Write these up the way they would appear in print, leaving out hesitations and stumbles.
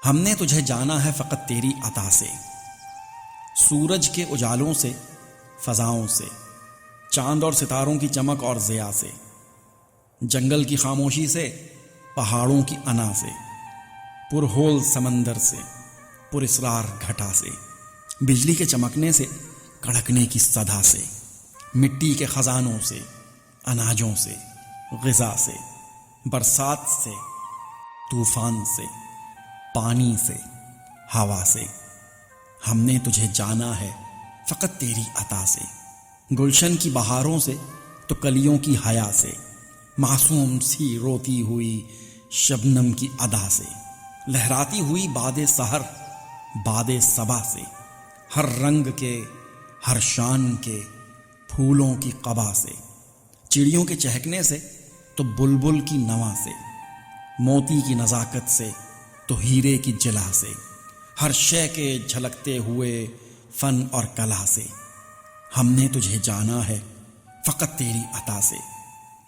ہم نے تجھے جانا ہے فقط تیری عطا سے، سورج کے اجالوں سے، فضاؤں سے، چاند اور ستاروں کی چمک اور ضیاء سے، جنگل کی خاموشی سے، پہاڑوں کی انا سے، پرہول سمندر سے، پر اسرار گھٹا سے، بجلی کے چمکنے سے، کڑکنے کی صدا سے، مٹی کے خزانوں سے، اناجوں سے، غذا سے، برسات سے، طوفان سے، پانی سے، ہوا سے۔ ہم نے تجھے جانا ہے فقط تیری عطا سے، گلشن کی بہاروں سے تو کلیوں کی حیا سے، معصوم سی روتی ہوئی شبنم کی ادا سے، لہراتی ہوئی باد سحر باد صبا سے، ہر رنگ کے، ہر شان کے پھولوں کی قبا سے، چڑیوں کے چہکنے سے تو بلبل کی نوا سے، موتی کی نزاکت سے تو ہیرے کی جلا سے، ہر شے کے جھلکتے ہوئے فن اور کلا سے۔ ہم نے تجھے جانا ہے فقط تیری عطا سے،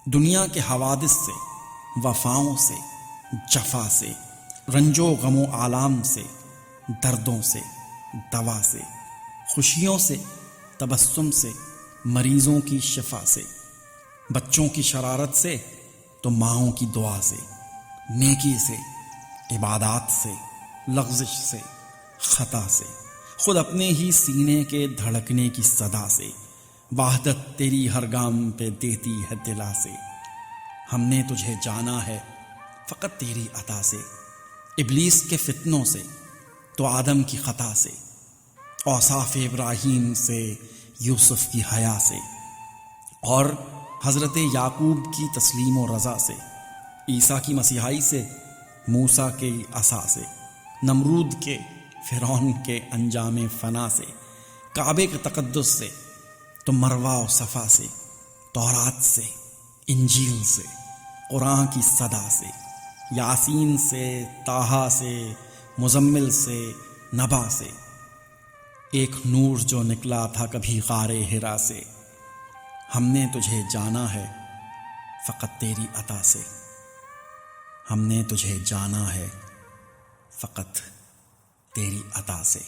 دنیا کے حوادث سے، وفاؤں سے، جفا سے، رنج و غم و آلام سے، دردوں سے، دوا سے، خوشیوں سے، تبسم سے، مریضوں کی شفا سے، بچوں کی شرارت سے تو ماؤں کی دعا سے، نیکی سے، عبادات سے، لغزش سے، خطا سے، خود اپنے ہی سینے کے دھڑکنے کی صدا سے، وحدت تیری ہر گام پہ دیتی ہے دلا سے۔ ہم نے تجھے جانا ہے فقط تیری عطا سے، ابلیس کے فتنوں سے تو آدم کی خطا سے، اوصاف ابراہیم سے، یوسف کی حیا سے، اور حضرت یعقوب کی تسلیم و رضا سے، عیسیٰ کی مسیحائی سے، موسیٰ کے عصا سے، نمرود کے، فرعون کے انجام فنا سے، کعبے کے تقدس سے تو مروہ و صفا سے، تورات سے، انجیل سے، قرآن کی صدا سے، یاسین سے، طٰہٰ سے، مزمل سے، نبا سے، ایک نور جو نکلا تھا کبھی غار حرا سے۔ ہم نے تجھے جانا ہے فقط تیری عطا سے، ہم نے تجھے جانا ہے فقط تیری عطا سے۔